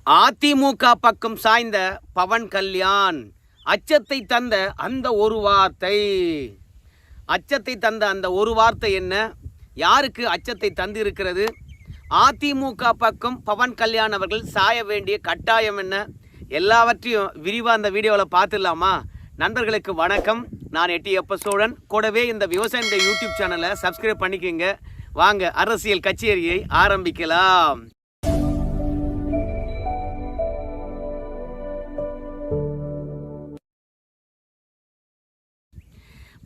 அதிமுக பக்கம் சாய்ந்த பவன் கல்யாண் அச்சத்தை தந்த அந்த ஒரு வார்த்தை. அச்சத்தை தந்த அந்த ஒரு வார்த்தை என்ன? யாருக்கு அச்சத்தை தந்திருக்கிறது? அதிமுக பக்கம் பவன் கல்யாண் அவர்கள் சாய வேண்டிய கட்டாயம் என்ன? எல்லாவற்றையும் விரிவாக அந்த வீடியோவில் பார்த்துடலாமா? நண்பர்களுக்கு வணக்கம். நான் எட்டியப்ப சோழன். கூடவே இந்த விவசாயம் இந்த யூடியூப் சேனலை சப்ஸ்கிரைப் பண்ணிக்கோங்க. வாங்க அரசியல் கச்சேரியை ஆரம்பிக்கலாம்.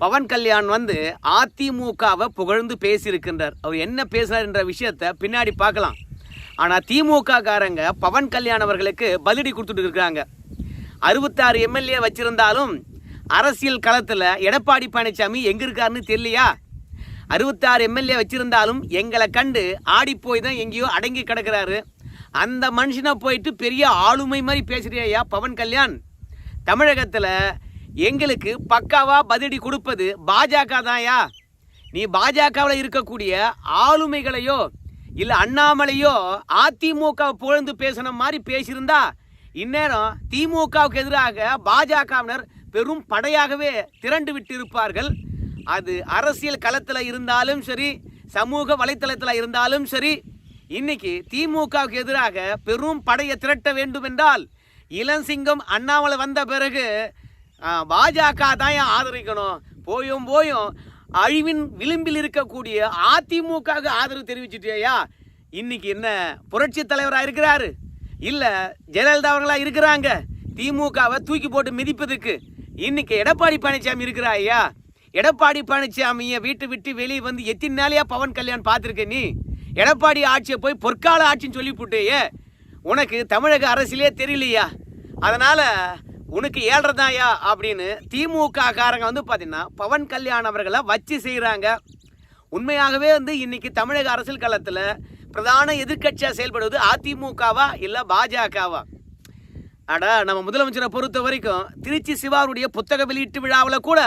பவன் கல்யாண் அதிமுகவை புகழ்ந்து பேசியிருக்கின்றார். அவர் என்ன பேசுகிறார் என்ற விஷயத்தை பின்னாடி பார்க்கலாம். ஆனால் திமுக காரங்க பவன் கல்யாண் அவர்களுக்கு பதிலடி கொடுத்துட்டு இருக்காங்க. 66 எம்எல்ஏ வச்சிருந்தாலும் அரசியல் களத்தில் எடப்பாடி பழனிசாமி எங்கே இருக்காருன்னு தெரியலையா? 66 எம்எல்ஏ வச்சிருந்தாலும் எங்களை கண்டு ஆடிப்போய் தான் எங்கேயோ அடங்கி கிடக்கிறாரு. அந்த மனுஷனை போயிட்டு பெரிய ஆளுமை மாதிரி பேசுறியா பவன் கல்யாண்? தமிழகத்தில் எங்களுக்கு பக்காவா பதிலடி கொடுப்பது பாஜக தான்யா. நீ பாஜகவில் இருக்கக்கூடிய ஆளுமைகளையோ இல்லை அண்ணாமலையோ அதிமுக புகழ்ந்து பேசின மாதிரி பேசியிருந்தா இந்நேரம் திமுகவுக்கு எதிராக பாஜகவினர் பெரும் படையாகவே திரண்டு விட்டு இருப்பார்கள். அது அரசியல் களத்தில் இருந்தாலும் சரி, சமூக வலைத்தளத்தில் இருந்தாலும் சரி, இன்னைக்கு திமுகவுக்கு எதிராக பெரும் படையை திரட்ட வேண்டும் என்றால் இளஞ்சிங்கம் அண்ணாமலை வந்த பிறகு பாஜக தான் ஆதரிக்கணும். போயும் அழிவின் விளிம்பில் இருக்கக்கூடிய அதிமுக ஆதரவு தெரிவிச்சுட்டேயா? இன்னைக்கு என்ன புரட்சி தலைவராக இருக்கிறாரு? இல்லை ஜெயலலிதா அவர்களாக இருக்கிறாங்க திமுகவை தூக்கி போட்டு மிதிப்பதுக்கு. இன்னைக்கு எடப்பாடி பழனிசாமி இருக்கிறாயா? எடப்பாடி பழனிசாமியை வீட்டை விட்டு வெளியே வந்து எத்தனை நாளையா பவன் கல்யாண் பார்த்துருக்க? நீ எடப்பாடி ஆட்சியை போய் பொற்கால ஆட்சின்னு சொல்லி போட்டேயே. உனக்கு தமிழக அரசியலே தெரியலையா? அதனால் உனக்கு ஏழ்றதாயா அப்படின்னு திமுக காரங்க பார்த்தீங்கன்னா பவன் கல்யாண் அவர்களை வச்சு செய்கிறாங்க. உண்மையாகவே இன்னைக்கு தமிழக அரசியல் களத்தில் பிரதான எதிர்கட்சியாக செயல்படுவது அதிமுகவா இல்லை பாஜகவா? நம்ம முதலமைச்சரை பொறுத்த வரைக்கும் திருச்சி சிவாருடைய புத்தக வெளியீட்டு விழாவில் கூட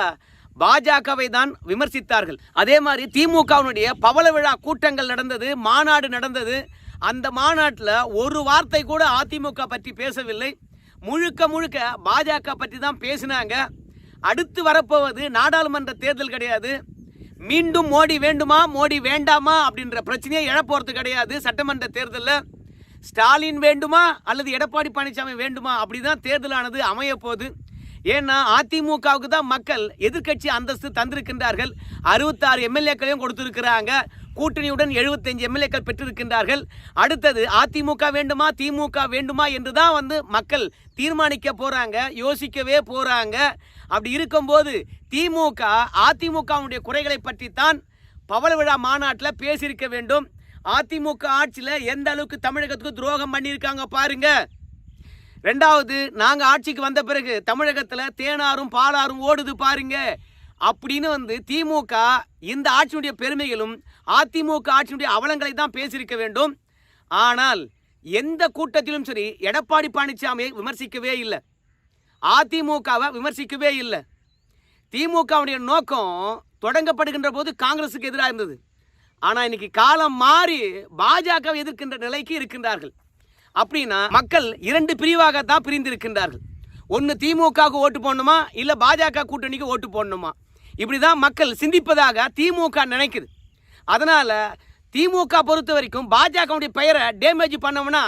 பாஜகவை தான் விமர்சித்தார்கள். அதே மாதிரி திமுகவினுடைய பவள விழா கூட்டங்கள் நடந்தது, மாநாடு நடந்தது. அந்த மாநாட்டில் ஒரு வார்த்தை கூட அதிமுக பற்றி பேசவில்லை. முழுக்க பாஜக பற்றி தான் பேசினாங்க. அடுத்து வரப்போவது நாடாளுமன்ற தேர்தல் கிடையாது. மீண்டும் மோடி வேண்டுமா மோடி வேண்டாமா அப்படின்ற பிரச்சனையை எழப்போறது கிடையாது. சட்டமன்ற தேர்தலில் ஸ்டாலின் வேண்டுமா அல்லது எடப்பாடி பழனிசாமி வேண்டுமா அப்படிதான் தேர்தலானது அமைய போகுது. ஏன்னா அதிமுகவுக்கு தான் மக்கள் எதிர்கட்சி அந்தஸ்து தந்திருக்கின்றார்கள். 66 எம்எல்ஏக்களையும் கொடுத்திருக்கிறாங்க. கூட்டணியுடன் 75 எம்எல்ஏக்கள் பெற்றிருக்கின்றார்கள். அடுத்தது அதிமுக வேண்டுமா திமுக வேண்டுமா என்று தான் மக்கள் தீர்மானிக்க போறாங்க, யோசிக்கவே போறாங்க. அப்படி இருக்கும்போது திமுக அதிமுகவுடைய குறைகளை பற்றி தான் பவள விழா மாநாட்டில் பேசியிருக்க வேண்டும். அதிமுக ஆட்சியில் எந்த அளவுக்கு தமிழகத்துக்கு துரோகம் பண்ணியிருக்காங்க பாருங்க. ரெண்டாவது, நாங்கள் ஆட்சிக்கு வந்த பிறகு தமிழகத்தில் தேனாரும் பாலாரும் ஓடுது பாருங்க அப்படின்னு திமுக இந்த ஆட்சியுடைய பெருமைகளும் அதிமுக ஆட்சியுடைய அவலங்களை தான் பேசியிருக்க வேண்டும். ஆனால் எந்த கூட்டத்திலும் சரி எடப்பாடி பழனிசாமியை விமர்சிக்கவே இல்லை, அதிமுகவை விமர்சிக்கவே இல்லை. திமுகவுடைய நோக்கம் தொடங்கப்படுகின்ற போது காங்கிரஸுக்கு எதிராக இருந்தது. ஆனால் இன்னைக்கு காலம் மாறி பாஜகவை எதிர்க்கின்ற நிலைக்கு இருக்கின்றார்கள். அப்படின்னா மக்கள் 2 பிரிவாகத்தான் பிரிந்திருக்கின்றார்கள். ஒன்று திமுகவுக்கு ஓட்டு போடணுமா இல்லை பாஜக கூட்டணிக்கு ஓட்டு போடணுமா, இப்படிதான் மக்கள் சிந்திப்பதாக திமுக நினைக்குது. அதனால திமுக பொறுத்த வரைக்கும் பாஜகவுடைய பெயரை டேமேஜ் பண்ணோம்னா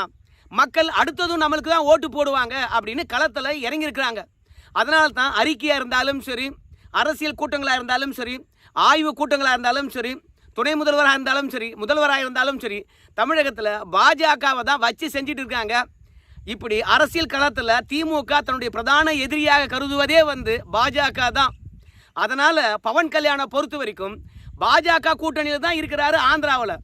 மக்கள் அடுத்ததும் நம்மளுக்கு தான் ஓட்டு போடுவாங்க அப்படின்னு களத்தில் இறங்கியிருக்கிறாங்க. அதனால தான் அறிக்கையாக இருந்தாலும் சரி, அரசியல் கூட்டங்களாக இருந்தாலும் சரி, ஆய்வு கூட்டங்களாக இருந்தாலும் சரி, துணை முதல்வராக இருந்தாலும் சரி, முதல்வராக இருந்தாலும் சரி, தமிழகத்தில் பாஜகவை தான் வச்சு செஞ்சுட்டு இருக்காங்க. இப்படி அரசியல் களத்தில் திமுக தன்னுடைய பிரதான எதிரியாக கருதுவதே பாஜக தான். அதனால் பவன் கல்யாணை பொறுத்த வரைக்கும் பாஜக கூட்டணியில் தான் இருக்கிறாரு ஆந்திராவில்.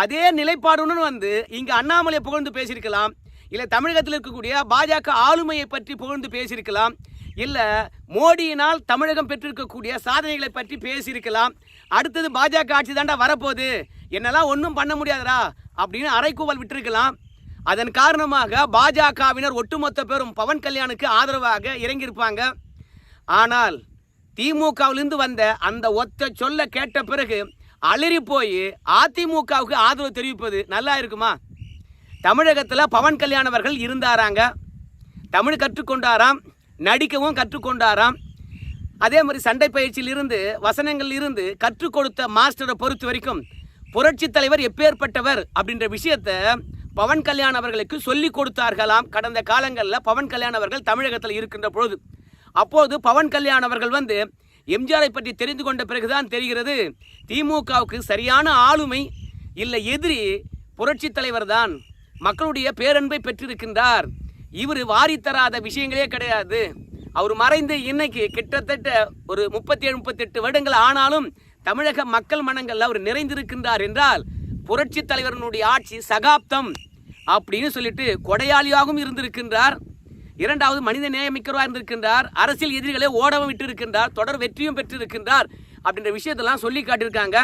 அதே நிலைப்பாடுன்னு இங்கே அண்ணாமலையை புகழ்ந்து பேசியிருக்கலாம், இல்லை தமிழகத்தில் இருக்கக்கூடிய பாஜக ஆளுமையை பற்றி புகழ்ந்து பேசியிருக்கலாம், இல்லை மோடியினால் தமிழகம் பெற்றிருக்கக்கூடிய சாதனைகளை பற்றி பேசியிருக்கலாம். அடுத்தது பாஜக ஆட்சி தாண்டா வரப்போகுது, என்னெல்லாம் ஒன்றும் பண்ண முடியாதரா அப்படின்னு அரைக்கூவல் விட்டிருக்கலாம். அதன் காரணமாக பாஜகவினர் ஒட்டுமொத்த பேரும் பவன் கல்யாணுக்கு ஆதரவாக இறங்கியிருப்பாங்க. ஆனால் திமுகவிலிருந்து வந்த அந்த ஒத்த சொல்ல கேட்ட பிறகு அலறி போய் அதிமுகவுக்கு ஆதரவு தெரிவிப்பது நல்லா இருக்குமா? தமிழகத்தில் பவன் கல்யாண் அவர்கள் இருந்தாராங்க, தமிழ் கற்றுக்கொண்டாராம், நடிக்கவும் கற்றுக்கொண்டாராம். அதே மாதிரி சண்டை பயிற்சியிலிருந்து வசனங்கள் இருந்து கற்றுக் கொடுத்த மாஸ்டரை பொறுத்த வரைக்கும் புரட்சி தலைவர் எப்பேற்பட்டவர் அப்படின்ற விஷயத்தை பவன் கல்யாண் அவர்களுக்கு சொல்லி கொடுத்தார்களாம். கடந்த காலங்களில் பவன் கல்யாண் அவர்கள் தமிழகத்தில் இருக்கின்ற பொழுது அப்போது பவன் கல்யாண் அவர்கள் வந்து எம்ஜிஆரை பற்றி தெரிந்து கொண்ட பிறகுதான் தெரிகிறது திமுகவுக்கு சரியான ஆளுமை இல்லை எதிரி புரட்சி தலைவர் தான், மக்களுடைய பேரன்பை பெற்றிருக்கின்றார், இவர் வாரி தராத விஷயங்களே கிடையாது. அவர் மறைந்து இன்னைக்கு கிட்டத்தட்ட ஒரு 37-38 வருடங்கள் ஆனாலும் தமிழக மக்கள் மனங்களில் அவர் நிறைந்திருக்கின்றார் என்றால் புரட்சி தலைவரனுடைய ஆட்சி சகாப்தம் அப்படின்னு சொல்லிட்டு கொடையாளியாகவும் இருந்திருக்கின்றார். இரண்டாவது மனித நேயமிக்கராக இருந்திருக்கின்றார், அரசியல் எதிரிகளை ஓடவும் விட்டு இருக்கின்றார், தொடர் வெற்றியும் பெற்றிருக்கின்றார் அப்படின்ற விஷயத்தெல்லாம் சொல்லி காட்டியிருக்காங்க.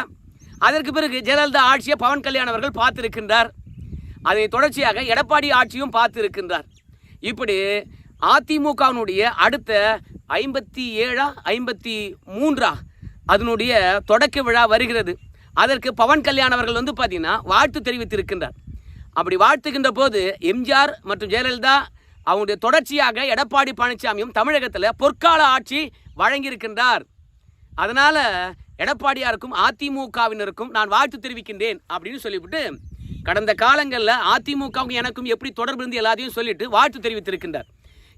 அதற்கு பிறகு ஜெயலலிதா ஆட்சியை பவன் கல்யாண் அவர்கள் பார்த்திருக்கின்றார். அதை தொடர்ச்சியாக எடப்பாடி ஆட்சியும் பார்த்திருக்கின்றார். இப்படி அதிமுகவினுடைய அடுத்த 57 53 அதனுடைய தொடக்க விழா வருகிறது. அதற்கு பவன் கல்யாண் அவர்கள் வந்து பார்த்தீங்கன்னா வாழ்த்து தெரிவித்திருக்கின்றார். அப்படி வாழ்த்துகின்ற போது எம்ஜிஆர் மற்றும் ஜெயலலிதா அவங்களுடைய தொடர்ச்சியாக எடப்பாடி பழனிசாமியும் தமிழகத்தில் பொற்கால ஆட்சி வழங்கியிருக்கின்றார். அதனால் எடப்பாடியாருக்கும் அதிமுகவினருக்கும் நான் வாழ்த்து தெரிவிக்கின்றேன் அப்படின்னு சொல்லிவிட்டு கடந்த காலங்களில் அதிமுகவும் எனக்கும் எப்படி தொடர்பு இருந்து எல்லாத்தையும் சொல்லிட்டு வாழ்த்து தெரிவித்திருக்கின்றார்.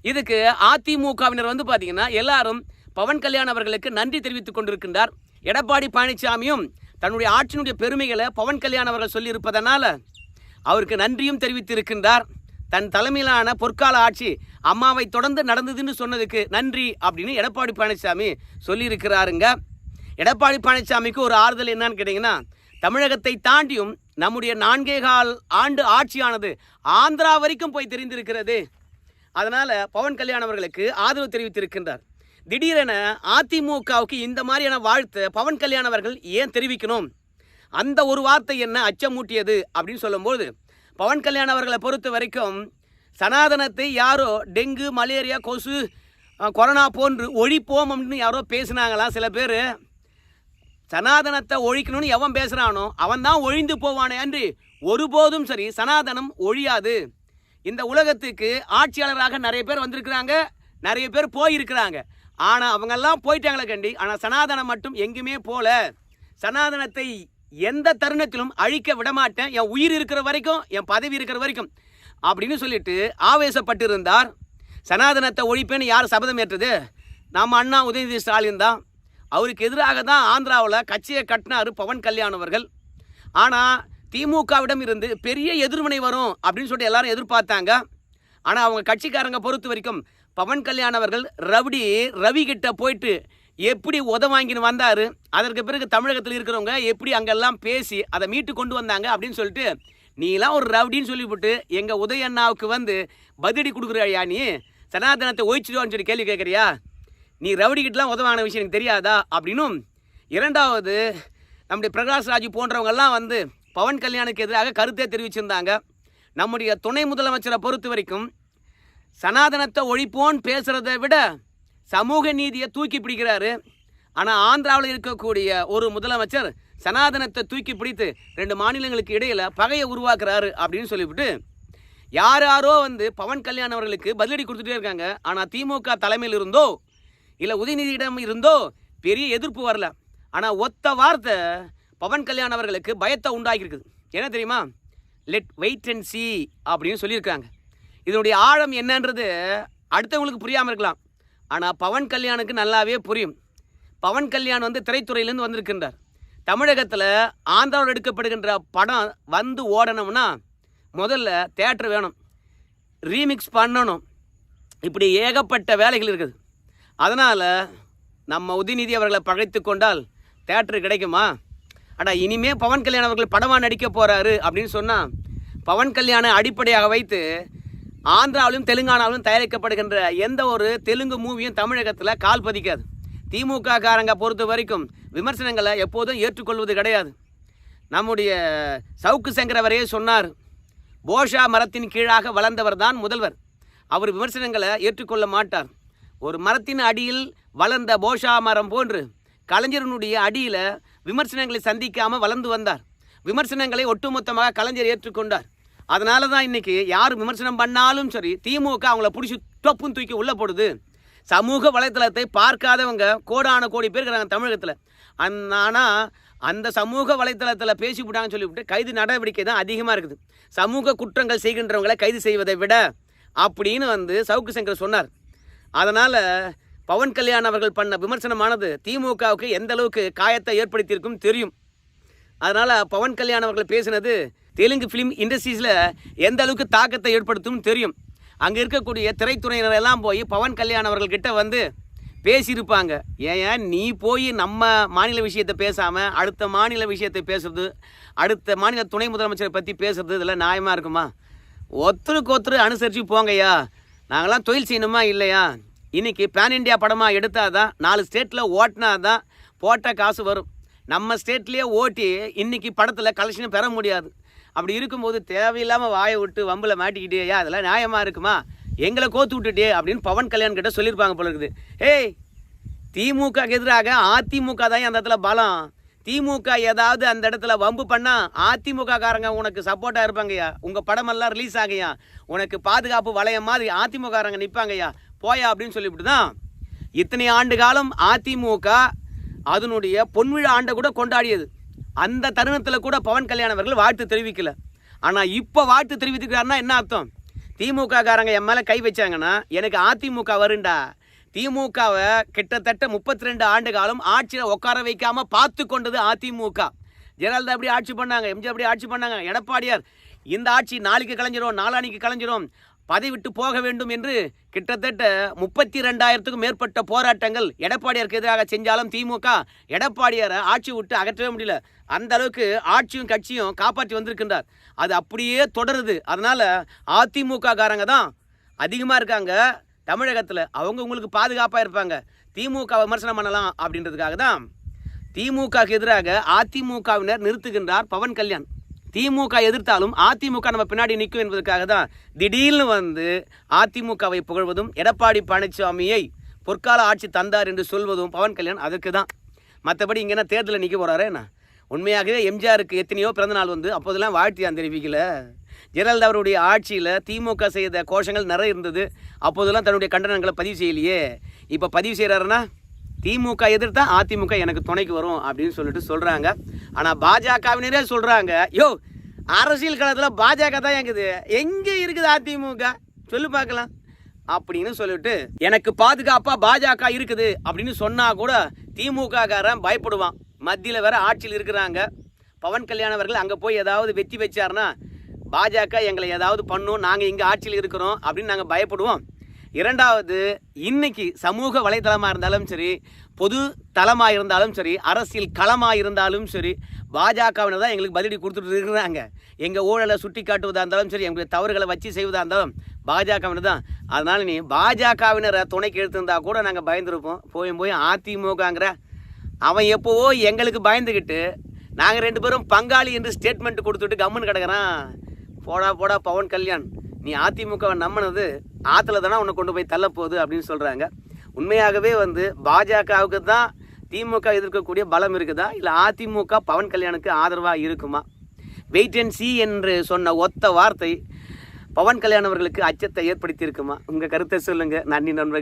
இதுக்கு அதிமுகவினர் வந்து பார்த்தீங்கன்னா எல்லாரும் பவன் கல்யாண் அவர்களுக்கு நன்றி தெரிவித்துக் கொண்டிருக்கின்றார். எடப்பாடி பழனிசாமியும் தன்னுடைய ஆட்சியினுடைய பெருமைகளை பவன் கல்யாண் அவர்கள் சொல்லியிருப்பதனால அவருக்கு நன்றியும் தெரிவித்திருக்கின்றார். தன் தலைமையிலான பொற்கால ஆட்சி அம்மாவை தொடர்ந்து நடந்ததுன்னு சொன்னதுக்கு நன்றி அப்படின்னு எடப்பாடி பழனிசாமி சொல்லியிருக்கிறாருங்க. எடப்பாடி பழனிசாமிக்கு ஒரு ஆறுதல் என்னன்னு கேட்டிங்கன்னா, தமிழகத்தை தாண்டியும் நம்முடைய 4.25 ஆண்டு ஆட்சியானது ஆந்திரா வரைக்கும் போய் தெரிந்திருக்கிறது. அதனால் பவன் கல்யாண் அவர்களுக்கு ஆதரவு தெரிவித்திருக்கின்றார். திடீரென அதிமுகவுக்கு இந்த மாதிரியான வாழ்த்து பவன் கல்யாண் அவர்கள் ஏன் தெரிவிக்கணும்? அந்த ஒரு வார்த்தை என்ன அச்சமூட்டியது அப்படின்னு சொல்லும்போது பவன் கல்யாண் அவர்களை பொறுத்த வரைக்கும் சனாதனத்தை யாரோ டெங்கு, மலேரியா, கொசு, கொரோனா போன்று ஒழிப்போம் அப்படின்னு யாரோ பேசினாங்களாம் சில பேர். சனாதனத்தை ஒழிக்கணும்னு எவன் பேசுகிறானோ அவன் தான் ஒழிந்து போவானே அன்றி ஒருபோதும் சரி சனாதனம் ஒழியாது. இந்த உலகத்துக்கு ஆட்சியாளராக நிறைய பேர் வந்திருக்கிறாங்க, நிறைய பேர் போயிருக்கிறாங்க. ஆனால் அவங்கெல்லாம் போயிட்டாங்களே கண்டி, ஆனால் சனாதனம் மட்டும் எங்குமே போல. சனாதனத்தை எந்த தருணத்திலும் அழிக்க விடமாட்டேன், என் உயிர் இருக்கிற வரைக்கும், என் பதவி இருக்கிற வரைக்கும் அப்படின்னு சொல்லிட்டு ஆவேசப்பட்டிருந்தார். சனாதனத்தை ஒழிப்பேன்னு யார் சபதம் ஏற்றது? நம்ம அண்ணா உதயநிதி ஸ்டாலின் தான். அவருக்கு எதிராக தான் ஆந்திராவில் கட்சியை கட்டினார் பவன் கல்யாண் அவர்கள். ஆனால் திமுகவிடம் இருந்து பெரிய எதிர்வினை வரும் அப்படின்னு சொல்லிட்டு எல்லாரும் எதிர்பார்த்தாங்க. ஆனால் அவங்க கட்சிக்காரங்க பொறுத்த வரைக்கும் பவன் கல்யாண் அவர்கள் ரவி கிட்ட போயிட்டு எப்படி வாங்கின்னு வந்தார், அதற்கு பிறகு தமிழகத்தில் இருக்கிறவங்க எப்படி அங்கெல்லாம் பேசி அதை மீட்டு கொண்டு வந்தாங்க அப்படின்னு சொல்லிட்டு நீலாம் ஒரு ரவுடின்னு சொல்லிவிட்டு எங்கள் உதய அண்ணாவுக்கு வந்து பதிலடி கொடுக்குறியா? நீ சனாதனத்தை ஒழிச்சிடுவான்னு சொல்லி கேள்வி கேட்குறியா? நீ ரவுடிக்கிட்டலாம் உதவான விஷயம் எனக்கு தெரியாதா அப்படின்னும். இரண்டாவது, நம்முடைய பிரகாஷ் ராஜ் போன்றவங்கெல்லாம் வந்து பவன் கல்யாணுக்கு எதிராக கருத்தை தெரிவிச்சிருந்தாங்க. நம்முடைய துணை முதலமைச்சரை பொறுத்த வரைக்கும் சனாதனத்தை ஒழிப்போன்னு பேசுகிறத விட சமூக நீதியை தூக்கி பிடிக்கிறாரு. ஆனால் ஆந்திராவில் இருக்கக்கூடிய ஒரு முதலமைச்சர் சனாதனத்தை தூக்கி பிடித்து 2 மாநிலங்களுக்கு இடையில் பகையை உருவாக்குறாரு அப்படின்னு சொல்லிவிட்டு யாரோ வந்து பவன் கல்யாண் அவர்களுக்கு பதிலடி கொடுத்துட்டே இருக்காங்க. ஆனால் திமுக தலைமையில் இருந்தோ இல்லை உதயநிதியிடம் இருந்தோ பெரிய எதிர்ப்பு வரல. ஆனால் ஒத்த வார்த்தை பவன் கல்யாண் அவர்களுக்கு பயத்தை உண்டாக்கியிருக்குது. என்ன தெரியுமா? லெட் வெயிட் அண்ட் சி அப்படின்னு சொல்லியிருக்காங்க. இதனுடைய ஆழம் என்னன்றது அடுத்தவங்களுக்கு புரியாமல் இருக்கலாம், ஆனால் பவன் கல்யாணுக்கு நல்லாவே புரியும். பவன் கல்யாண் வந்து திரைத்துறையிலேருந்து வந்திருக்கின்றார். தமிழகத்தில் ஆந்திராவில் எடுக்கப்படுகின்ற படம் வந்து ஓடணும்னா முதல்ல தேட்டர் வேணும், ரீமிக்ஸ் பண்ணணும், இப்படி ஏகப்பட்ட வேலைகள் இருக்குது. அதனால் நம்ம உதயநிதி அவர்களை பகைத்து கொண்டால் தேட்டர் கிடைக்குமா? ஆனால் இனிமேல் பவன் கல்யாண் அவர்கள் படமாக நடிக்க போகிறாரு அப்படின்னு சொன்னால் பவன் கல்யாணை அடிப்படையாக வைத்து ஆந்திராவிலும் தெலுங்கானாவிலும் தயாரிக்கப்படுகின்ற எந்த ஒரு தெலுங்கு மூவியும் தமிழகத்தில் கால் பதிக்காது. திமுக காரங்க பொறுத்த வரைக்கும் விமர்சனங்களை எப்போதும் ஏற்றுக்கொள்வது கிடையாது. நம்முடைய சவுக்கு சங்கரவரையே சொன்னார், போஷா மரத்தின் கீழாக வளர்ந்தவர் தான் முதல்வர், அவர் விமர்சனங்களை ஏற்றுக்கொள்ள மாட்டார். ஒரு மரத்தின் அடியில் வளர்ந்த போஷா மரம் போன்று கலைஞரனுடைய அடியில் விமர்சனங்களை சந்திக்காமல் வளர்ந்து வந்தார். விமர்சனங்களை ஒட்டுமொத்தமாக கலைஞர் ஏற்றுக்கொண்டார். அதனால தான் இன்னைக்கு யார் விமர்சனம் பண்ணாலும் சரி திமுக அவங்கள பிடிச்சி தொப்புன்னு தூக்கி உள்ளே போடுது. சமூக வலைத்தளத்தை பார்க்காதவங்க கோடான கோடி பேர் இருக்கிறாங்க தமிழகத்தில். ஆனால் அந்த சமூக வலைத்தளத்தில் பேசிவிட்டாங்கன்னு சொல்லிவிட்டு கைது நடவடிக்கை தான் அதிகமாக இருக்குது. சமூக குற்றங்கள் செய்கின்றவங்களை கைது செய்வதை விட அப்படின்னு சவுக்கு சங்கர் சொன்னார். அதனால் பவன் கல்யாண் அவர்கள் பண்ண விமர்சனமானது திமுகவுக்கு எந்த அளவுக்கு காயத்தை ஏற்படுத்தியிருக்கும் தெரியும். அதனால் பவன் கல்யாண் அவர்கள் பேசினது தெலுங்கு ஃபிலிம் இண்டஸ்ட்ரீஸில் எந்த அளவுக்கு தாக்கத்தை ஏற்படுத்தும் தெரியும். அங்கே இருக்கக்கூடிய திரைத்துறையினர் எல்லாம் போய் பவன் கல்யாண் அவர்கள்கிட்ட பேசியிருப்பாங்க. ஏன் நீ போய் நம்ம மாநில விஷயத்தை பேசாமல் அடுத்த மாநில விஷயத்தை பேசுறது, அடுத்த மாநில துணை முதலமைச்சரை பற்றி பேசுறது இதெல்லாம் நியாயமாக இருக்குமா? ஒருத்தருக்கு ஒருத்தர் அனுசரித்து போங்கய்யா. நாங்களாம் தொழில் செய்யணுமா இல்லையா? இன்றைக்கி பேன் இண்டியா படமாக எடுத்தால் தான் 4 ஸ்டேட்டில் ஓட்டினா தான் போட்ட காசு வரும். நம்ம ஸ்டேட்லேயே ஓட்டி இன்றைக்கி படத்தில் கலெக்ஷன் பெற முடியாது. அப்படி இருக்கும்போது தேவையில்லாமல் வாயை விட்டு வம்பில் மாட்டிக்கிட்டேயா, அதெல்லாம் நியாயமாக இருக்குமா? எங்களை கோத்து விட்டுட்டே அப்படின்னு பவன் கல்யாண் கிட்ட சொல்லியிருப்பாங்க போல இருக்குது. ஏய், திமுக எதிராக அதிமுக தான் அந்த இடத்துல பலம். திமுக ஏதாவது அந்த இடத்துல வம்பு பண்ணால் அதிமுக காரங்க உனக்கு சப்போர்ட்டாக இருப்பாங்கய்யா. உங்கள் படமெல்லாம் ரிலீஸ் ஆகையா, உனக்கு பாதுகாப்பு வளையம் மாதிரி அதிமுக காரங்க நிற்பாங்கய்யா, போயா அப்படின்னு சொல்லிவிட்டு தான் இத்தனை ஆண்டு காலம் அதிமுக அதனுடைய பொன்விழா ஆண்டை கூட கொண்டாடியது. அந்த தருணத்தில் கூட பவன் கல்யாண் அவர்கள் வாழ்த்து தெரிவிக்கல. ஆனால் இப்போ வாழ்த்து தெரிவித்துக்கிறாருன்னா என்ன அர்த்தம்? திமுக காரங்க என் மேலே கை வச்சாங்கன்னா எனக்கு அதிமுக வருண்டா. திமுகவை கிட்டத்தட்ட 32 ஆண்டு காலம் ஆட்சியில் உட்கார வைக்காமல் பார்த்து கொண்டது அதிமுக. ஜெயலலிதா எப்படி ஆட்சி பண்ணாங்க, எம்ஜிஆர் எப்படி ஆட்சி பண்ணாங்க, எடப்பாடியார் இந்த ஆட்சி நாளைக்கு கலைஞ்சிரும், நாளானிக்கு கலைஞ்சிரும், பதவி விட்டு போக வேண்டும் என்று கிட்டத்தட்ட 32,000க்கும் மேற்பட்ட போராட்டங்கள் எடப்பாடியாருக்கு எதிராக செஞ்சாலும் திமுக எடப்பாடியாரை ஆட்சி விட்டு அகற்றவே முடியல. அந்த அளவுக்கு ஆட்சியும் கட்சியும் காப்பாற்றி வந்திருக்கின்றார். அது அப்படியே தொடருது. அதனால் அதிமுக காரங்க தான் அதிகமாக இருக்காங்க தமிழகத்தில். அவங்க உங்களுக்கு பாதுகாப்பாக இருப்பாங்க. திமுக விமர்சனம் பண்ணலாம் அப்படின்றதுக்காக தான் திமுகவுக்கு எதிராக அதிமுகவினர் நிறுத்துகின்றார் பவன் கல்யாண். திமுக எதிர்த்தாலும் அதிமுக நம்ம பின்னாடி நிற்கும் என்பதற்காக தான் திடீர்னு அதிமுகவை புகழ்வதும் எடப்பாடி பழனிசாமியை பொற்கால ஆட்சி தந்தார் என்று சொல்வதும் பவன் கல்யாண் அதற்கு தான். மற்றபடி இங்கே தேர்தலில் நிற்க போகிறாரே என்ன? உண்மையாகவே எம்ஜிஆருக்கு எத்தனையோ பிறந்தநாள் அப்போதெல்லாம் வாழ்த்தியான் தெரிவிக்கல. ஜெயலலிதா அவருடைய ஆட்சியில் திமுக செய்த கோஷங்கள் நிறைய இருந்தது. அப்போதெல்லாம் தன்னுடைய கண்டனங்களை பதிவு செய்யலையே. இப்போ பதிவு செய்கிறாருன்னா திமுக எதிர்த்தா அதிமுக எனக்கு துணைக்கு வரும் அப்படின்னு சொல்கிறாங்க. ஆனால் பாஜகவினரே சொல்கிறாங்க, யோ அரசியல் களத்தில் பாஜக தான் எங்கே இருக்குது அதிமுக சொல்லு பார்க்கலாம் அப்படின்னு சொல்லிட்டு எனக்கு பாதுகாப்பாக பாஜக இருக்குது அப்படின்னு சொன்னால் கூட திமுக காரன் பயப்படுவான். மத்தியில் வேற ஆட்சியில் இருக்கிறாங்க. பவன் கல்யாண் அவர்கள் அங்கே போய் ஏதாவது வெற்றி வச்சாருன்னா பாஜக எங்களை ஏதாவது பண்ணும், நாங்கள் இங்கே ஆட்சியில் இருக்கிறோம் அப்படின்னு நாங்கள் பயப்படுவோம். இரண்டாவது, இன்னைக்கு சமூக வலைதளமாக இருந்தாலும் சரி, பொது தளமாக இருந்தாலும் சரி, அரசியல் களமாக இருந்தாலும் சரி, பாஜகவினர் தான் எங்களுக்கு பதிலடி கொடுத்துட்டு இருக்கிறாங்க. எங்கள் ஊழலை சுட்டி காட்டுவதாக இருந்தாலும் சரி, எங்களுடைய தவறுகளை வச்சு செய்வதாக இருந்தாலும் பாஜகவினர் தான். அதனால் நீ பாஜகவினரை துணைக்கு எடுத்திருந்தா கூட நாங்கள் பயந்துருப்போம். போய் அதிமுகங்கிற அவன் எப்போவோ எங்களுக்கு பயந்துக்கிட்டு நாங்கள் 2 பேரும் பங்காளி என்று ஸ்டேட்மெண்ட் கொடுத்துட்டு கம்முன்னு கிடக்கிறான். போடா பவன் கல்யாண், நீ அதிமுகவை நம்பினது ஆற்றுல தானே உன்னை கொண்டு போய் தள்ளப்போகுது அப்படின்னு சொல்கிறாங்க. உண்மையாகவே பாஜகவுக்கு தான் திமுக எதிர்க்கக்கூடிய பலம் இருக்குதா, இல்லை அதிமுக பவன் கல்யாணுக்கு ஆதரவாக இருக்குமா? வெயிட் அண்ட் சீ என்று சொன்ன ஒத்த வார்த்தை பவன் கல்யாண் அவர்களுக்கு அச்சத்தை ஏற்படுத்தி இருக்குமா? உங்கள் கருத்தை சொல்லுங்கள். நன்றி நண்பர்கள்.